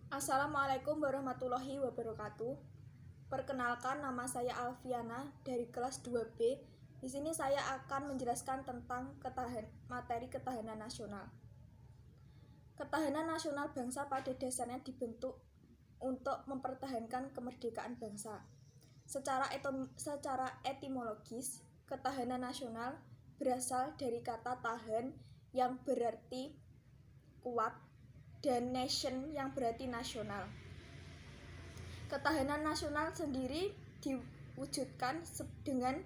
Assalamualaikum warahmatullahi wabarakatuh. Perkenalkan, nama saya Alfiana dari kelas 2B. Di sini saya akan menjelaskan tentang materi ketahanan nasional. Ketahanan nasional bangsa pada dasarnya dibentuk untuk mempertahankan kemerdekaan bangsa. Secara etimologis, ketahanan nasional berasal dari kata tahan yang berarti kuat dan nation yang berarti nasional. Ketahanan nasional sendiri diwujudkan dengan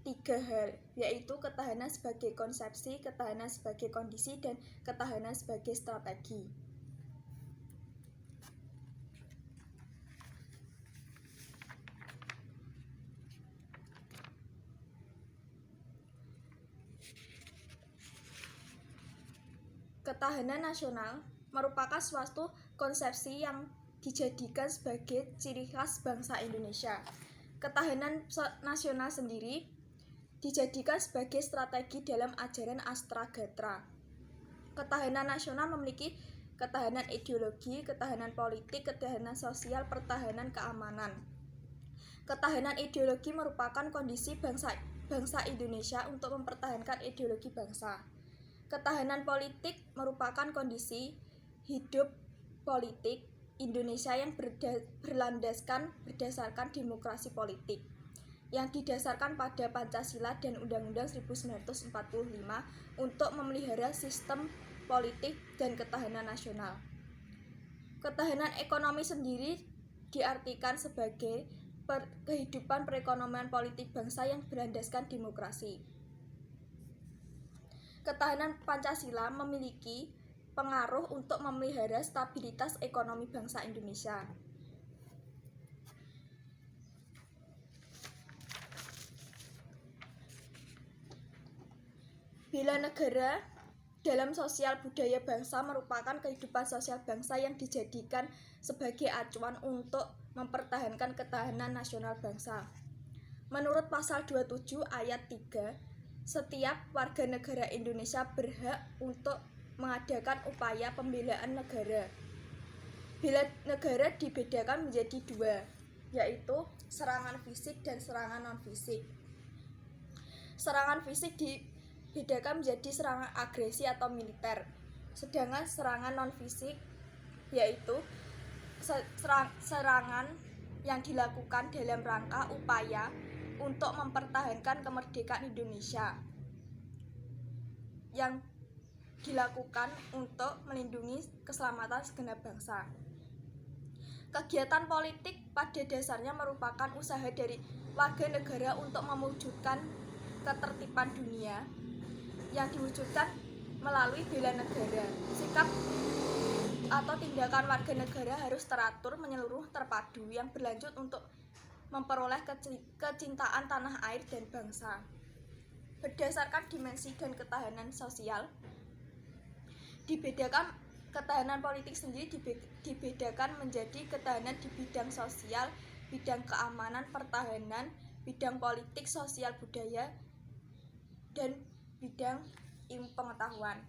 3 hal, yaitu ketahanan sebagai konsepsi, ketahanan sebagai kondisi, dan ketahanan sebagai strategi. Ketahanan nasional merupakan suatu konsepsi yang dijadikan sebagai ciri khas bangsa Indonesia. Ketahanan nasional sendiri dijadikan sebagai strategi dalam ajaran Astragatra. Ketahanan nasional memiliki ketahanan ideologi, ketahanan politik, ketahanan sosial, pertahanan keamanan. Ketahanan ideologi merupakan kondisi bangsa Indonesia untuk mempertahankan ideologi bangsa. Ketahanan politik merupakan kondisi hidup politik Indonesia yang berdasarkan demokrasi politik yang didasarkan pada Pancasila dan Undang-Undang 1945 untuk memelihara sistem politik dan ketahanan nasional. Ketahanan ekonomi sendiri diartikan sebagai kehidupan perekonomian politik bangsa yang berlandaskan demokrasi. Ketahanan Pancasila memiliki pengaruh untuk memelihara stabilitas ekonomi bangsa Indonesia. Bela negara dalam sosial budaya bangsa merupakan kehidupan sosial bangsa yang dijadikan sebagai acuan untuk mempertahankan ketahanan nasional bangsa. Menurut pasal 27 ayat 3, setiap warga negara Indonesia berhak untuk mengadakan upaya pembelaan negara. Bela negara dibedakan menjadi 2, yaitu serangan fisik dan serangan non-fisik. Serangan fisik dibedakan menjadi serangan agresi atau militer, sedangkan serangan non-fisik yaitu serangan yang dilakukan dalam rangka upaya untuk mempertahankan kemerdekaan Indonesia yang dilakukan untuk melindungi keselamatan segenap bangsa. Kegiatan politik pada dasarnya merupakan usaha dari warga negara untuk mewujudkan ketertiban dunia yang diwujudkan melalui bela negara. Sikap atau tindakan warga negara harus teratur, menyeluruh, terpadu, yang berlanjut untuk memperoleh kecintaan tanah air dan bangsa. Berdasarkan dimensi dan ketahanan sosial, dibedakan ketahanan politik sendiri dibedakan menjadi ketahanan di bidang sosial, bidang keamanan, pertahanan, bidang politik, sosial, budaya, dan bidang ilmu pengetahuan.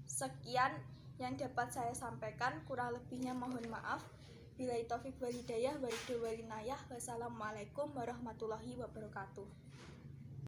Sekian yang dapat saya sampaikan, kurang lebihnya mohon maaf. Billahi taufiq wal hidayah, wassalamualaikum warahmatullahi wabarakatuh.